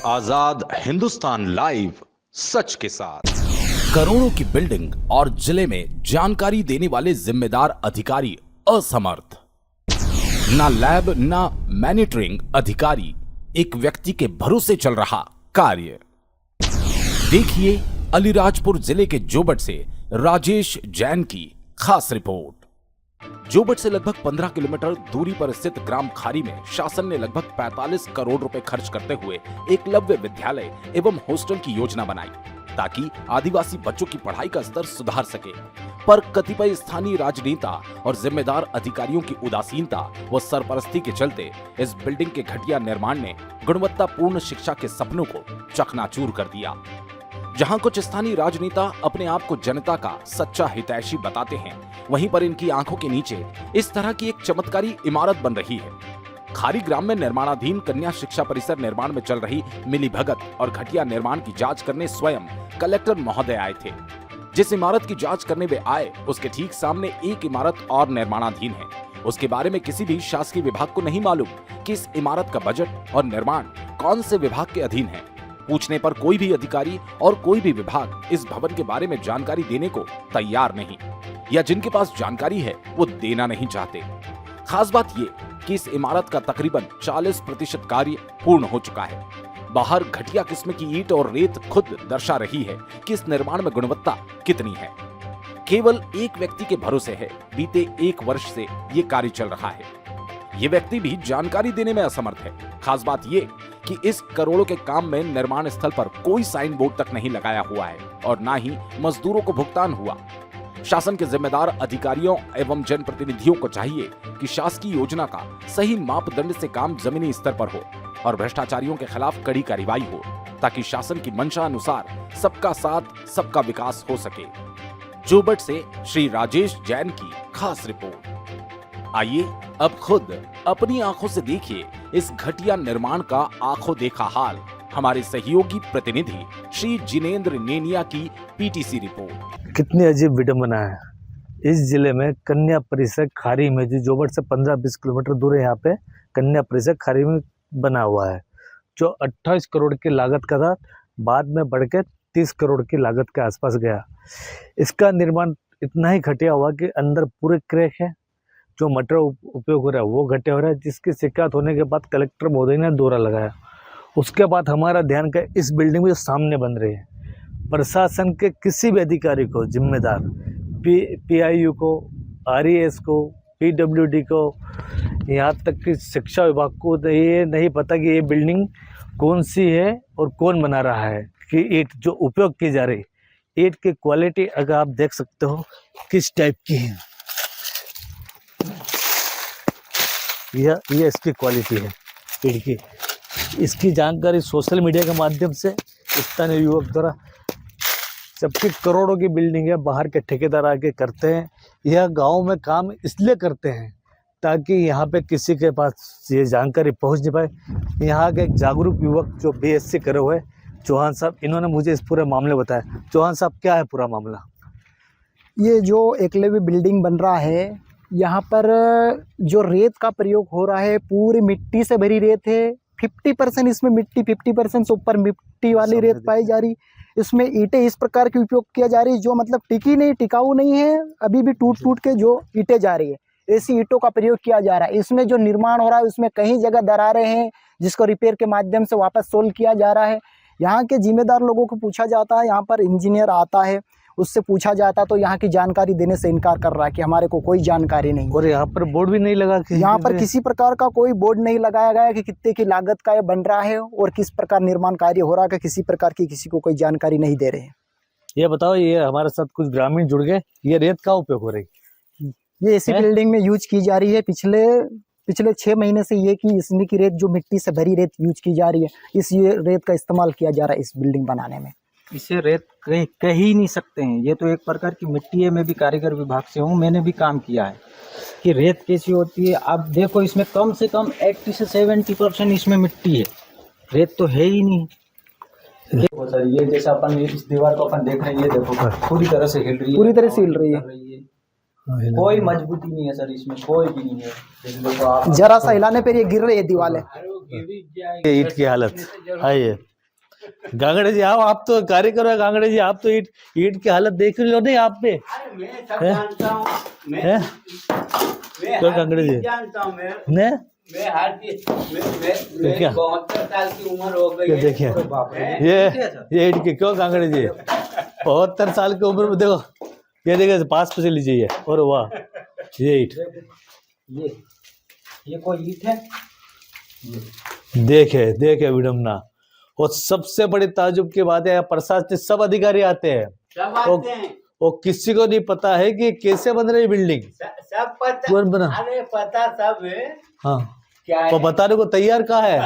आजाद Hindustan live, सच के साथ। करोड़ों की बिल्डिंग और जिले में जानकारी देने वाले जिम्मेदार अधिकारी असमर्थ, ना लैब ना मॉनिटरिंग अधिकारी, एक व्यक्ति के भरोसे चल रहा कार्य। देखिए अलीराजपुर जिले के जोबट से राजेश जैन की खास रिपोर्ट। जोबट से लगभग 15 किलोमीटर दूरी पर स्थित ग्राम खारी में शासन ने लगभग 45 करोड़ रुपए खर्च करते हुए एकलव्य विद्यालय एवं हॉस्टल की योजना बनाई ताकि आदिवासी बच्चों की पढ़ाई का स्तर सुधार सके। पर कतिपय स्थानीय राजनेता और जिम्मेदार अधिकारियों की उदासीनता व सरपरस्ती के चलते इस बिल्डिंग के घटिया निर्माण ने गुणवत्तापूर्ण शिक्षा के सपनों को चकनाचूर कर दिया। जहां कुछ स्थानीय राजनेता अपने आप को जनता का सच्चा हितैषी बताते हैं, वहीं पर इनकी आंखों के नीचे इस तरह की एक चमत्कारी इमारत बन रही है। खारी ग्राम में निर्माणाधीन कन्या शिक्षा परिसर निर्माण में चल रही मिलीभगत और घटिया निर्माण की जांच करने स्वयं कलेक्टर महोदय आए थे। जिस इमारत की जांच करने वे आए, उसके ठीक सामने एक इमारत और निर्माणाधीन है। उसके बारे में किसी भी शासकीय विभाग को नहीं मालूम कि इस इमारत का बजट और निर्माण कौन से विभाग के अधीन है। पूछने पर कोई भी अधिकारी और कोई भी विभाग इस भवन के बारे में जानकारी देने को तैयार नहीं, या जिनके पास जानकारी है वो देना नहीं चाहते। खास बात ये कि इस इमारत का तकरीबन 40% कार्य पूर्ण हो चुका है। बाहर घटिया किस्म की ईंट और रेत खुद दर्शा रही है कि इस निर्माण में गुणवत्ता कितनी है। केवल एक व्यक्ति के भरोसे है, बीते 1 वर्ष से ये कार्य चल रहा है। ये व्यक्ति भी जानकारी देने में असमर्थ है। खास बात ये कि इस करोड़ों के काम में निर्माण स्थल पर कोई साइन बोर्ड तक नहीं लगाया हुआ है और ना ही मजदूरों को भुगतान हुआ। शासन के जिम्मेदार अधिकारियों एवं जनप्रतिनिधियों को चाहिए कि शासकीय योजना का सही मापदंड से काम जमीनी स्तर पर हो और भ्रष्टाचारियों के खिलाफ कड़ी कार्रवाई हो, ताकि शासन की मंशा अनुसार सबका साथ सबका विकास हो सके। जोबट से श्री राजेश जैन की खास रिपोर्ट। आइए अब खुद अपनी आंखों से देखिए इस घटिया निर्माण का आंखों देखा हाल। हमारे सहयोगी प्रतिनिधि श्री जिनेंद्र नेनिया की पीटीसी रिपोर्ट। कितनी अजीब विडंबना है। इस जिले में कन्या परिसर खारी में, जो जोबट से 15-20 किलोमीटर दूर है, यहाँ पे कन्या परिसर खारी में बना हुआ है, जो 28 करोड़ की लागत का था, बाद में बढ़ के 30 करोड़ की लागत के आसपास गया। इसका निर्माण इतना ही घटिया हुआ कि अंदर पूरे क्रैक है, जो मटेरियल उपयोग हो रहा है वो घटिया हो रहा है, जिसकी शिकायत होने के बाद कलेक्टर महोदय ने दौरा लगाया। उसके बाद हमारा ध्यान का इस बिल्डिंग में जो सामने बन रही है, प्रशासन के किसी भी अधिकारी को जिम्मेदार, पीआईयू को, आरईएस को, पीडब्ल्यूडी को, यहाँ तक कि शिक्षा विभाग को ये नहीं पता कि ये बिल्डिंग कौन सी है और कौन बना रहा है। कि ईंट जो उपयोग की जा रही, ईंट की क्वालिटी अगर आप देख सकते हो किस टाइप की है, यह इसकी क्वालिटी है ईंट की। इसकी जानकारी सोशल मीडिया के माध्यम से स्थानीय युवक द्वारा, जबकि करोड़ों की बिल्डिंग है, बाहर के ठेकेदार आके करते हैं। यह गांव में काम इसलिए करते हैं ताकि यहाँ पे किसी के पास ये जानकारी पहुँच नहीं पाए। यहाँ के एक जागरूक युवक जो बीएससी करे हुए चौहान साहब, इन्होंने मुझे इस पूरे मामले बताया। चौहान साहब, क्या है पूरा मामला? ये जो एकलव्य बिल्डिंग बन रहा है, यहाँ पर जो रेत का प्रयोग हो रहा है, पूरी मिट्टी से भरी रेत है। 50% इसमें मिट्टी, 50% से ऊपर मिट्टी वाली रेत पाई जा रही। इसमें ईंटें इस प्रकार की उपयोग किया जा रही है जो मतलब टिकी नहीं, टिकाऊ नहीं है, अभी भी टूट टूट के जो ईंटें जा रही है, ऐसी ईंटों का प्रयोग किया जा रहा है। इसमें जो निर्माण हो रहा है उसमें कई जगह दरारें हैं, जिसको रिपेयर के माध्यम से वापस सोल्व किया जा रहा है। यहाँ के जिम्मेदार लोगों को पूछा जाता है, यहाँ पर इंजीनियर आता है, उससे पूछा जाता तो यहाँ की जानकारी देने से इनकार कर रहा है कि हमारे को कोई जानकारी नहीं। और यहाँ पर बोर्ड भी नहीं लगा, यहाँ पर किसी प्रकार का कोई बोर्ड नहीं लगाया गया है कि कितने की लागत का ये बन रहा है और किस प्रकार निर्माण कार्य हो रहा है, किसी प्रकार की किसी को कोई जानकारी नहीं दे रहे हैं। ये बताओ, ये हमारे साथ कुछ ग्रामीण जुड़ गए, ये रेत का उपयोग हो रही है? ये इसी बिल्डिंग में यूज की जा रही है। पिछले 6 महीने से ये कि इसमें की रेत, जो मिट्टी से भरी रेत यूज की जा रही है, इस ये रेत का इस्तेमाल किया जा रहा है इस बिल्डिंग बनाने में। इसे रेत कह ही नहीं सकते हैं, ये तो एक प्रकार की मिट्टी है। मैं भी कारीगर विभाग से हूँ, मैंने भी काम किया है कि रेत कैसी होती है। आप देखो, इसमें कम से कम 80 से 70% इसमें मिट्टी है, रेत तो है ही नहीं। देखो सर, ये जैसा अपन इस दीवार को अपन देख रहे हैं, ये देखो पूरी तरह से हिल रही है, पूरी तरह से हिल रही है। कोई मजबूती नहीं है सर, इसमें कोई भी नहीं है। देखो आप जरा सा हिलाने पर ये गिर रही है दीवारें। ईंट की हालत है ये। गांगड़े जी आओ, आप तो कारीगर हो गांगड़े जी, आप तो ईट की हालत देख रहे हो नहीं आप पे मैं सब जानता हूँ, हैं? तो गांगड़े जी जानता हूँ ने मैं हर चीज मैं क्या? 72 साल की उम्र हो गई ये है। देखिए ये ईट की क्यों गांगड़े जी 72 साल की उम्र में देखो, ये देखिए पास पे से लीजिए और वाह ये ईट ये कोई ईट है। देखे विडम्बना। और सबसे बड़ी ताजुब की बात है प्रशासनिक सब अधिकारी आते हैं सब वो आते हैं, किसी को नहीं पता है कि कैसे बन रही बिल्डिंग। सब पता, कौन बना? अरे पता सब है। हाँ क्या वो है? बताने को तैयार कहाँ है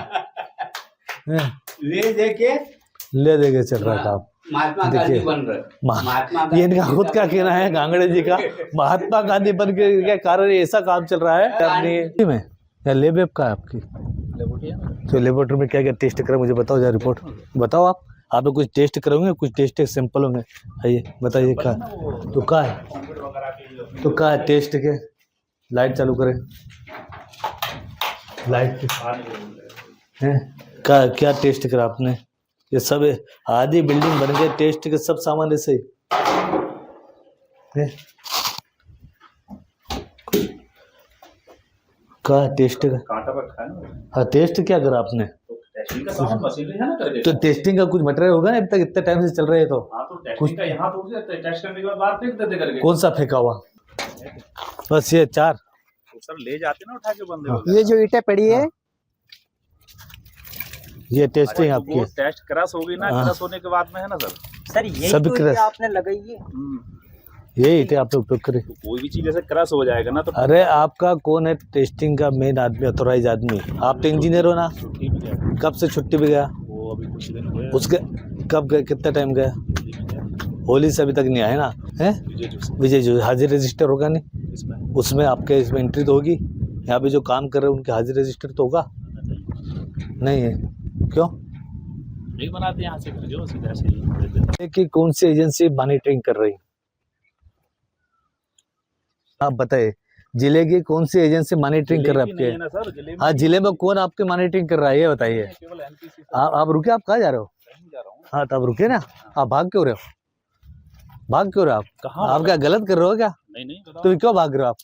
ले देखे ले देके चल रहा था महात्मा गांधी बन रहे। महात्मा ये इनका खुद का कहना है गांगड़े जी का, महात्मा गांधी बन के कारण ऐसा काम चल रहा है अपनी में। या लैब वेब का है आपकी? तो लेबोरेटरी में क्या क्या टेस्ट करें मुझे बताओ जरा, रिपोर्ट बताओ आप कुछ टेस्ट करोगे, कुछ टेस्ट सैंपल होंगे, आइए बताइए क्या तो क्या है टेस्ट के। लाइट चालू करें, लाइट है क्या टेस्ट करा आपने? ये सब आधी बिल्डिंग बन गई, टेस्ट के सब सामान ऐसे है। का टेस्ट का हाँ टेस्ट क्या करा आपने? तो टेस्टिंग का कुछ मटेरियल होगा ना, अभी तक इतने टाइम से चल रहे हैं तो कुछ यहाँ तो टेस्ट करने के बाद बाहर फेंक देते करके। कौन सा फेंका हुआ? बस ये 4 सर ले जाते ना उठा के बंदे। ये जो ईंटें पड़ी है ये टेस्टिंग आपकी है। टेस्ट क्रश हो गई ना, क्रश होने के बाद में है ना सर यही सब तो क्रश। ये आपने लगाई है। ये ईंटें आपने उपयोग करे। तो कोई भी चीज ऐसे क्रश हो जाएगा ना तो अरे आपका कौन है टेस्टिंग का मेन आदमी, ऑथोराइज आदमी? आप तो इंजीनियर हो ना, ठीक है। कब से छुट्टी पे गया? वो अभी कुछ दिन हुए उसके कब गए, कितना टाइम गया? होली से अभी तक नहीं आए ना है? विजय जो हाजिर रजिस्टर होगा नहीं उसमें, आपके इसमें एंट्री तो होगी। यहाँ पे जो काम कर रहे हैं उनके हाजिर रजिस्टर तो होगा नहीं है? क्यों नहीं बनाते यहाँ से जो सीधा ऐसे कि कौन सी एजेंसी मॉनिटरिंग कर रही? आप बताइए जिले की कौन सी एजेंसी मॉनिटरिंग कर रहा है ना आपके? सर जिले में हाँ जिले में कौन आपकी मॉनिटरिंग कर रहा है ये बताइए। केवल एनपीसी आप रुके, आप कहाँ जा रहे हो? जा रहा हूँ। हाँ तो आप रुके ना, आप भाग क्यों रहे हो? भाग क्यों रहे हो आप? कहाँ आप क्या गलत कर रहे हो क्या? नहीं बताओ। तो क्यों भाग रहे हो आप?